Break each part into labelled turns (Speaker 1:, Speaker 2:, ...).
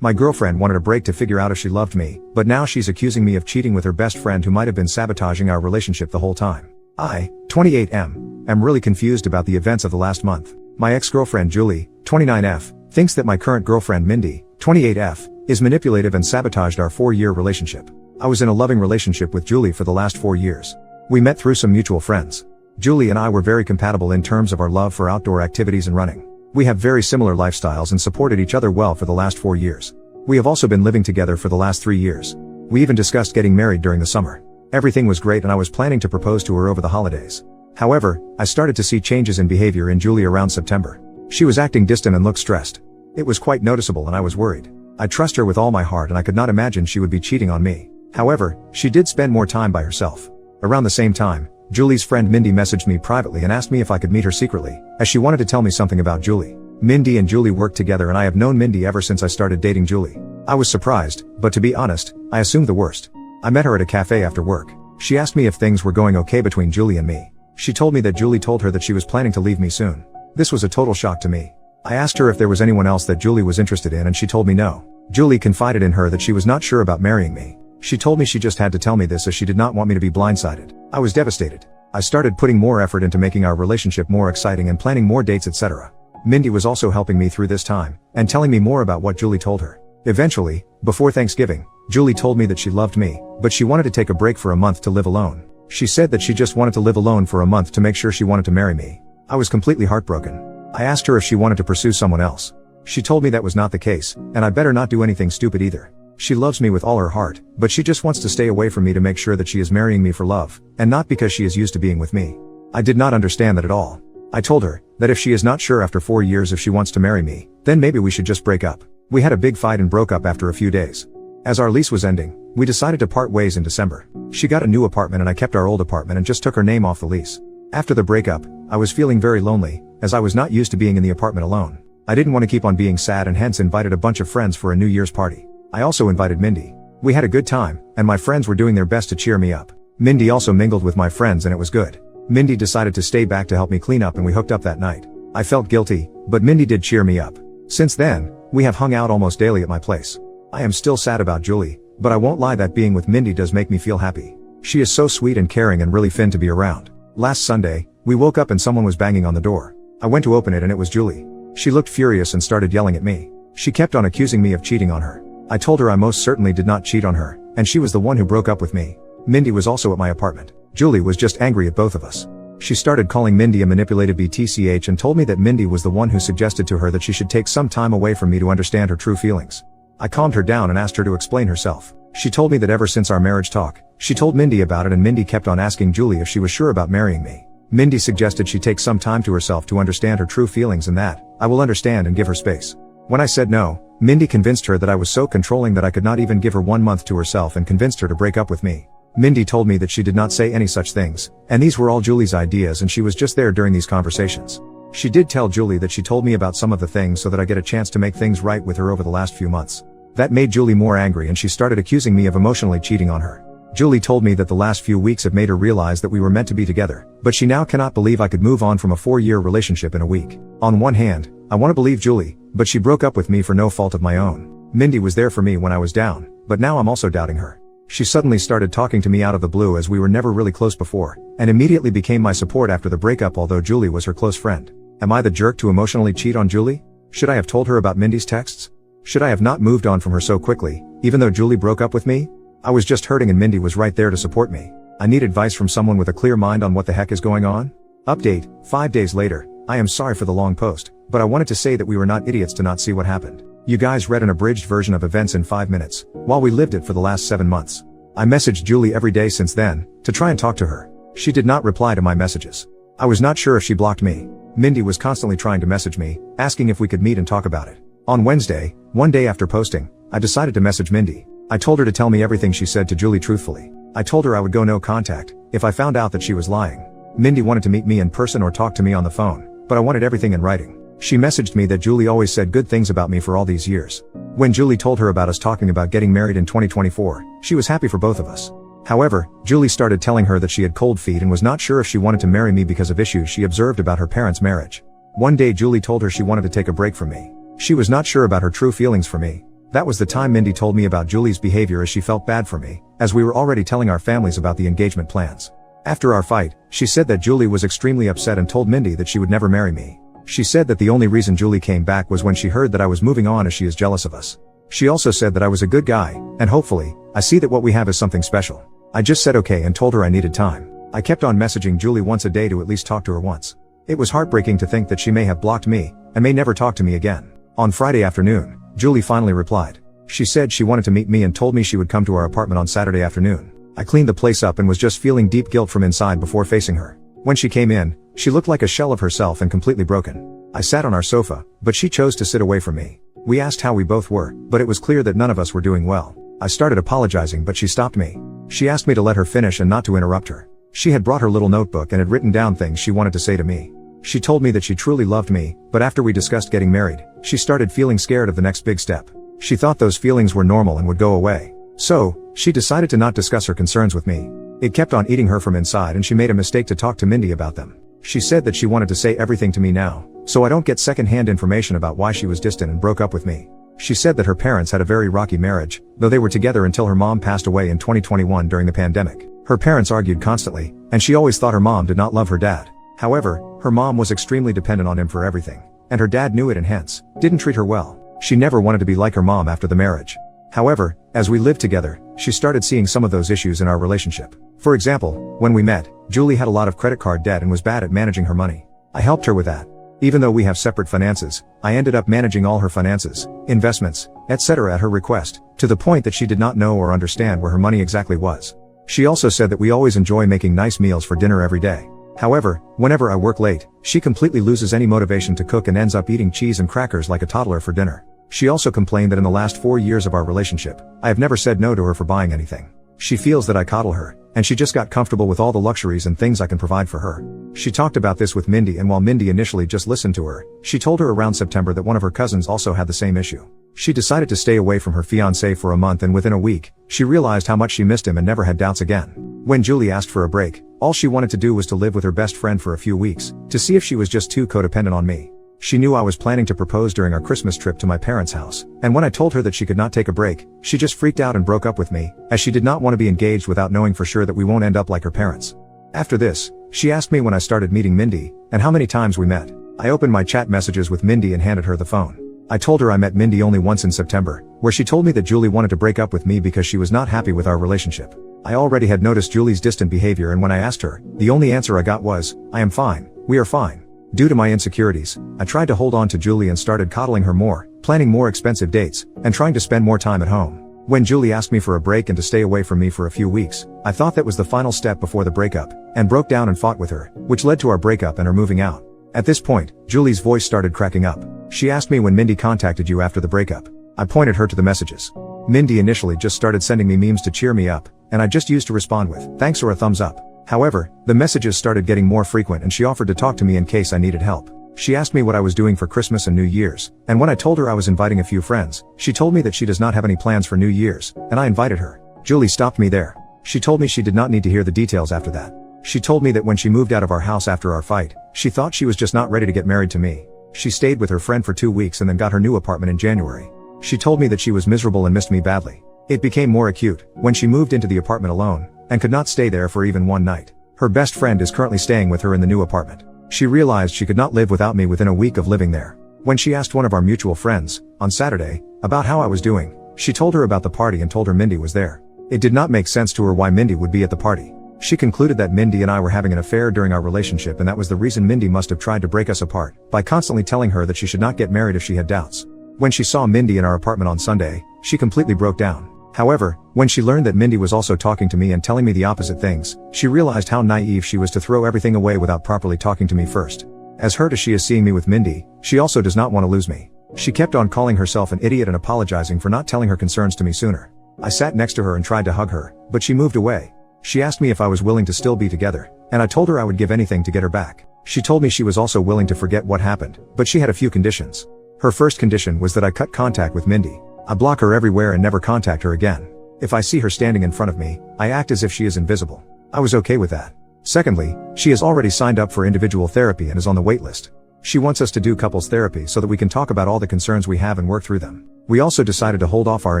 Speaker 1: My girlfriend wanted a break to figure out if she loved me, but now she's accusing me of cheating with her best friend who might have been sabotaging our relationship the whole time. I, 28M, am really confused about the events of the last month. My ex-girlfriend Julie, 29F, thinks that my current girlfriend Mindy, 28F, is manipulative and sabotaged our 4-year relationship. I was in a loving relationship with Julie for the last 4 years. We met through some mutual friends. Julie and I were very compatible in terms of our love for outdoor activities and running. We have very similar lifestyles and supported each other well for the last 4 years. We have also been living together for the last 3 years. We even discussed getting married during the summer. Everything was great and I was planning to propose to her over the holidays. However, I started to see changes in behavior in Julie around September. She was acting distant and looked stressed. It was quite noticeable and I was worried. I trust her with all my heart and I could not imagine she would be cheating on me. However, she did spend more time by herself. Around the same time, Julie's friend Mindy messaged me privately and asked me if I could meet her secretly, as she wanted to tell me something about Julie. Mindy and Julie work together and I have known Mindy ever since I started dating Julie. I was surprised, but to be honest, I assumed the worst. I met her at a cafe after work. She asked me if things were going okay between Julie and me. She told me that Julie told her that she was planning to leave me soon. This was a total shock to me. I asked her if there was anyone else that Julie was interested in and she told me no. Julie confided in her that she was not sure about marrying me. She told me she just had to tell me this as she did not want me to be blindsided. I was devastated. I started putting more effort into making our relationship more exciting and planning more dates, etc. Mindy was also helping me through this time, and telling me more about what Julie told her. Eventually, before Thanksgiving, Julie told me that she loved me, but she wanted to take a break for a month to live alone. She said that she just wanted to live alone for a month to make sure she wanted to marry me. I was completely heartbroken. I asked her if she wanted to pursue someone else. She told me that was not the case, and I better not do anything stupid either. She loves me with all her heart, but she just wants to stay away from me to make sure that she is marrying me for love, and not because she is used to being with me. I did not understand that at all. I told her that if she is not sure after 4 years if she wants to marry me, then maybe we should just break up. We had a big fight and broke up after a few days. As our lease was ending, we decided to part ways in December. She got a new apartment and I kept our old apartment and just took her name off the lease. After the breakup, I was feeling very lonely, as I was not used to being in the apartment alone. I didn't want to keep on being sad and hence invited a bunch of friends for a New Year's party. I also invited Mindy. We had a good time, and my friends were doing their best to cheer me up. Mindy also mingled with my friends and it was good. Mindy decided to stay back to help me clean up and we hooked up that night. I felt guilty, but Mindy did cheer me up. Since then, we have hung out almost daily at my place. I am still sad about Julie, but I won't lie that being with Mindy does make me feel happy. She is so sweet and caring and really fun to be around. Last Sunday, we woke up and someone was banging on the door. I went to open it and it was Julie. She looked furious and started yelling at me. She kept on accusing me of cheating on her. I told her I most certainly did not cheat on her, and she was the one who broke up with me. Mindy was also at my apartment. Julie was just angry at both of us. She started calling Mindy a manipulative BTCH and told me that Mindy was the one who suggested to her that she should take some time away from me to understand her true feelings. I calmed her down and asked her to explain herself. She told me that ever since our marriage talk, she told Mindy about it and Mindy kept on asking Julie if she was sure about marrying me. Mindy suggested she take some time to herself to understand her true feelings and that I will understand and give her space. When I said no, Mindy convinced her that I was so controlling that I could not even give her 1 month to herself and convinced her to break up with me. Mindy told me that she did not say any such things, and these were all Julie's ideas and she was just there during these conversations. She did tell Julie that she told me about some of the things so that I get a chance to make things right with her over the last few months. That made Julie more angry and she started accusing me of emotionally cheating on her. Julie told me that the last few weeks have made her realize that we were meant to be together, but she now cannot believe I could move on from a 4-year relationship in a week. On one hand, I want to believe Julie, but she broke up with me for no fault of my own. Mindy was there for me when I was down, but now I'm also doubting her. She suddenly started talking to me out of the blue as we were never really close before, and immediately became my support after the breakup although Julie was her close friend. Am I the jerk to emotionally cheat on Julie? Should I have told her about Mindy's texts? Should I have not moved on from her so quickly, even though Julie broke up with me? I was just hurting and Mindy was right there to support me. I need advice from someone with a clear mind on what the heck is going on. Update, 5 days later. I am sorry for the long post, but I wanted to say that we were not idiots to not see what happened. You guys read an abridged version of events in 5 minutes, while we lived it for the last 7 months. I messaged Julie every day since then, to try and talk to her. She did not reply to my messages. I was not sure if she blocked me. Mindy was constantly trying to message me, asking if we could meet and talk about it. On Wednesday, 1 day after posting, I decided to message Mindy. I told her to tell me everything she said to Julie truthfully. I told her I would go no contact, if I found out that she was lying. Mindy wanted to meet me in person or talk to me on the phone, but I wanted everything in writing. She messaged me that Julie always said good things about me for all these years. When Julie told her about us talking about getting married in 2024, she was happy for both of us. However, Julie started telling her that she had cold feet and was not sure if she wanted to marry me because of issues she observed about her parents' marriage. One day Julie told her she wanted to take a break from me. She was not sure about her true feelings for me. That was the time Mindy told me about Julie's behavior, as she felt bad for me, as we were already telling our families about the engagement plans. After our fight, she said that Julie was extremely upset and told Mindy that she would never marry me. She said that the only reason Julie came back was when she heard that I was moving on, as she is jealous of us. She also said that I was a good guy, and hopefully, I see that what we have is something special. I just said okay and told her I needed time. I kept on messaging Julie once a day to at least talk to her once. It was heartbreaking to think that she may have blocked me, and may never talk to me again. On Friday afternoon, Julie finally replied. She said she wanted to meet me and told me she would come to our apartment on Saturday afternoon. I cleaned the place up and was just feeling deep guilt from inside before facing her. When she came in, she looked like a shell of herself and completely broken. I sat on our sofa, but she chose to sit away from me. We asked how we both were, but it was clear that none of us were doing well. I started apologizing, but she stopped me. She asked me to let her finish and not to interrupt her. She had brought her little notebook and had written down things she wanted to say to me. She told me that she truly loved me, but after we discussed getting married, she started feeling scared of the next big step. She thought those feelings were normal and would go away. So, she decided to not discuss her concerns with me. It kept on eating her from inside, and she made a mistake to talk to Mindy about them. She said that she wanted to say everything to me now, so I don't get second-hand information about why she was distant and broke up with me. She said that her parents had a very rocky marriage, though they were together until her mom passed away in 2021 during the pandemic. Her parents argued constantly, and she always thought her mom did not love her dad. However, her mom was extremely dependent on him for everything, and her dad knew it and hence, didn't treat her well. She never wanted to be like her mom after the marriage. However, as we lived together, she started seeing some of those issues in our relationship. For example, when we met, Julie had a lot of credit card debt and was bad at managing her money. I helped her with that. Even though we have separate finances, I ended up managing all her finances, investments, etc. at her request, to the point that she did not know or understand where her money exactly was. She also said that we always enjoy making nice meals for dinner every day. However, whenever I work late, she completely loses any motivation to cook and ends up eating cheese and crackers like a toddler for dinner. She also complained that in the last 4 years of our relationship, I have never said no to her for buying anything. She feels that I coddle her, and she just got comfortable with all the luxuries and things I can provide for her. She talked about this with Mindy, and while Mindy initially just listened to her, she told her around September that one of her cousins also had the same issue. She decided to stay away from her fiancé for a month, and within a week, she realized how much she missed him and never had doubts again. When Julie asked for a break, all she wanted to do was to live with her best friend for a few weeks, to see if she was just too codependent on me. She knew I was planning to propose during our Christmas trip to my parents' house, and when I told her that she could not take a break, she just freaked out and broke up with me, as she did not want to be engaged without knowing for sure that we won't end up like her parents. After this, she asked me when I started meeting Mindy, and how many times we met. I opened my chat messages with Mindy and handed her the phone. I told her I met Mindy only once in September, where she told me that Julie wanted to break up with me because she was not happy with our relationship. I already had noticed Julie's distant behavior, and when I asked her, the only answer I got was, "I am fine, we are fine." Due to my insecurities, I tried to hold on to Julie and started coddling her more, planning more expensive dates, and trying to spend more time at home. When Julie asked me for a break and to stay away from me for a few weeks, I thought that was the final step before the breakup, and broke down and fought with her, which led to our breakup and her moving out. At this point, Julie's voice started cracking up. She asked me when Mindy contacted you after the breakup. I pointed her to the messages. Mindy initially just started sending me memes to cheer me up, and I just used to respond with thanks or a thumbs up. However, the messages started getting more frequent, and she offered to talk to me in case I needed help. She asked me what I was doing for Christmas and New Year's, and when I told her I was inviting a few friends, she told me that she does not have any plans for New Year's, and I invited her. Julie stopped me there. She told me she did not need to hear the details after that. She told me that when she moved out of our house after our fight, she thought she was just not ready to get married to me. She stayed with her friend for 2 weeks and then got her new apartment in January. She told me that she was miserable and missed me badly. It became more acute when she moved into the apartment alone, and could not stay there for even one night. Her best friend is currently staying with her in the new apartment. She realized she could not live without me within a week of living there. When she asked one of our mutual friends, on Saturday, about how I was doing, she told her about the party and told her Mindy was there. It did not make sense to her why Mindy would be at the party. She concluded that Mindy and I were having an affair during our relationship, and that was the reason Mindy must have tried to break us apart, by constantly telling her that she should not get married if she had doubts. When she saw Mindy in our apartment on Sunday, she completely broke down. However, when she learned that Mindy was also talking to me and telling me the opposite things, she realized how naive she was to throw everything away without properly talking to me first. As hurt as she is seeing me with Mindy, she also does not want to lose me. She kept on calling herself an idiot and apologizing for not telling her concerns to me sooner. I sat next to her and tried to hug her, but she moved away. She asked me if I was willing to still be together, and I told her I would give anything to get her back. She told me she was also willing to forget what happened, but she had a few conditions. Her first condition was that I cut contact with Mindy. I block her everywhere and never contact her again. If I see her standing in front of me, I act as if she is invisible. I was okay with that. Secondly, she has already signed up for individual therapy and is on the wait list. She wants us to do couples therapy so that we can talk about all the concerns we have and work through them. We also decided to hold off our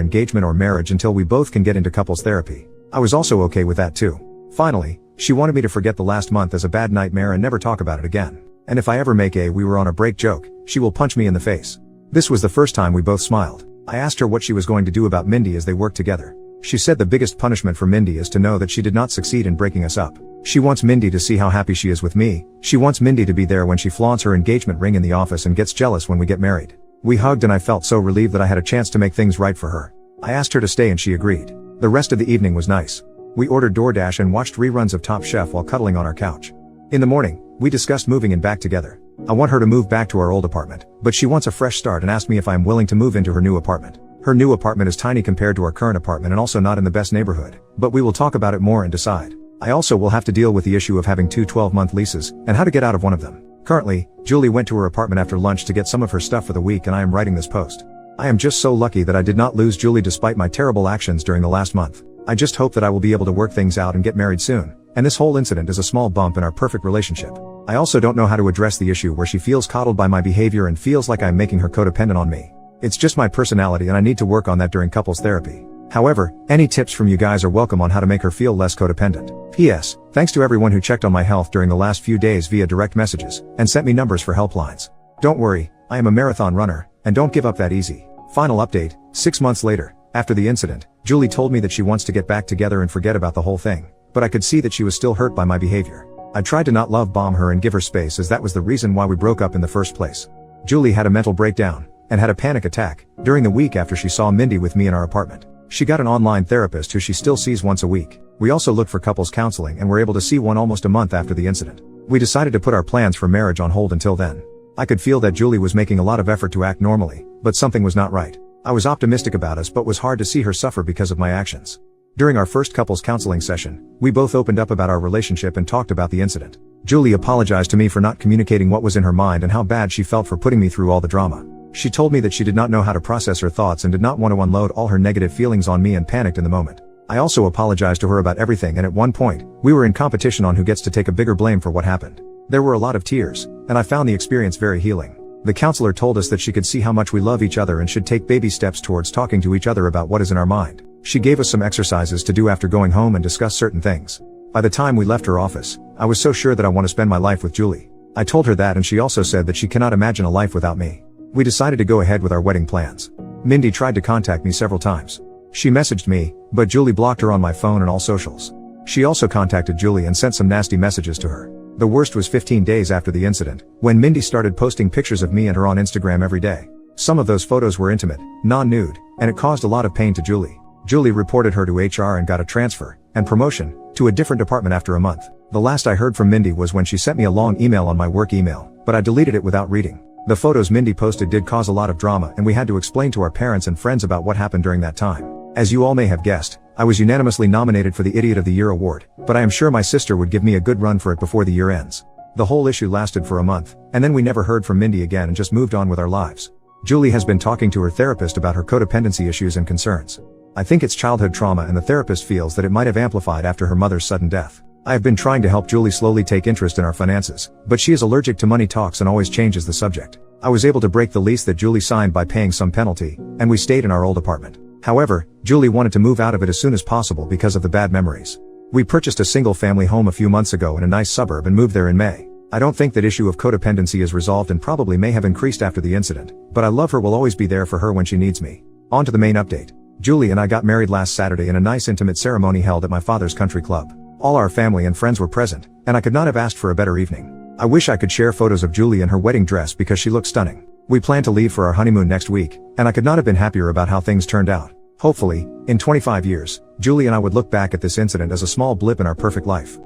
Speaker 1: engagement or marriage until we both can get into couples therapy. I was also okay with that too. Finally, she wanted me to forget the last month as a bad nightmare and never talk about it again. And if I ever make a "we were on a break" joke, she will punch me in the face. This was the first time we both smiled. I asked her what she was going to do about Mindy as they worked together. She said the biggest punishment for Mindy is to know that she did not succeed in breaking us up. She wants Mindy to see how happy she is with me. She wants Mindy to be there when she flaunts her engagement ring in the office and gets jealous when we get married. We hugged and I felt so relieved that I had a chance to make things right for her. I asked her to stay and she agreed. The rest of the evening was nice. We ordered DoorDash and watched reruns of Top Chef while cuddling on our couch. In the morning, we discussed moving in back together. I want her to move back to our old apartment, but she wants a fresh start and asked me if I am willing to move into her new apartment. Her new apartment is tiny compared to our current apartment and also not in the best neighborhood, but we will talk about it more and decide. I also will have to deal with the issue of having two 12-month leases, and how to get out of one of them. Currently, Julie went to her apartment after lunch to get some of her stuff for the week and I am writing this post. I am just so lucky that I did not lose Julie despite my terrible actions during the last month. I just hope that I will be able to work things out and get married soon, and this whole incident is a small bump in our perfect relationship. I also don't know how to address the issue where she feels coddled by my behavior and feels like I'm making her codependent on me. It's just my personality and I need to work on that during couples therapy. However, any tips from you guys are welcome on how to make her feel less codependent. P.S. Thanks to everyone who checked on my health during the last few days via direct messages, and sent me numbers for helplines. Don't worry, I am a marathon runner, and don't give up that easy. Final update, 6 months later, after the incident, Julie told me that she wants to get back together and forget about the whole thing, but I could see that she was still hurt by my behavior. I tried to not love bomb her and give her space as that was the reason why we broke up in the first place. Julie had a mental breakdown, and had a panic attack, during the week after she saw Mindy with me in our apartment. She got an online therapist who she still sees once a week. We also looked for couples counseling and were able to see one almost a month after the incident. We decided to put our plans for marriage on hold until then. I could feel that Julie was making a lot of effort to act normally, but something was not right. I was optimistic about us but was hard to see her suffer because of my actions. During our first couples counseling session, we both opened up about our relationship and talked about the incident. Julie apologized to me for not communicating what was in her mind and how bad she felt for putting me through all the drama. She told me that she did not know how to process her thoughts and did not want to unload all her negative feelings on me and panicked in the moment. I also apologized to her about everything and at one point, we were in competition on who gets to take a bigger blame for what happened. There were a lot of tears, and I found the experience very healing. The counselor told us that she could see how much we love each other and should take baby steps towards talking to each other about what is in our mind. She gave us some exercises to do after going home and discuss certain things. By the time we left her office, I was so sure that I want to spend my life with Julie. I told her that and she also said that she cannot imagine a life without me. We decided to go ahead with our wedding plans. Mindy tried to contact me several times. She messaged me, but Julie blocked her on my phone and all socials. She also contacted Julie and sent some nasty messages to her. The worst was 15 days after the incident, when Mindy started posting pictures of me and her on Instagram every day. Some of those photos were intimate, non-nude, and it caused a lot of pain to Julie. Julie reported her to HR and got a transfer, and promotion, to a different department after a month. The last I heard from Mindy was when she sent me a long email on my work email, but I deleted it without reading. The photos Mindy posted did cause a lot of drama and we had to explain to our parents and friends about what happened during that time. As you all may have guessed, I was unanimously nominated for the Idiot of the Year award, but I am sure my sister would give me a good run for it before the year ends. The whole issue lasted for a month, and then we never heard from Mindy again and just moved on with our lives. Julie has been talking to her therapist about her codependency issues and concerns. I think it's childhood trauma and the therapist feels that it might have amplified after her mother's sudden death. I have been trying to help Julie slowly take interest in our finances, but she is allergic to money talks and always changes the subject. I was able to break the lease that Julie signed by paying some penalty, and we stayed in our old apartment. However, Julie wanted to move out of it as soon as possible because of the bad memories. We purchased a single-family home a few months ago in a nice suburb and moved there in May. I don't think that issue of codependency is resolved and probably may have increased after the incident, but I love her, will always be there for her when she needs me. On to the main update. Julie and I got married last Saturday in a nice intimate ceremony held at my father's country club. All our family and friends were present, and I could not have asked for a better evening. I wish I could share photos of Julie in her wedding dress because she looks stunning. We plan to leave for our honeymoon next week, and I could not have been happier about how things turned out. Hopefully, in 25 years, Julie and I would look back at this incident as a small blip in our perfect life.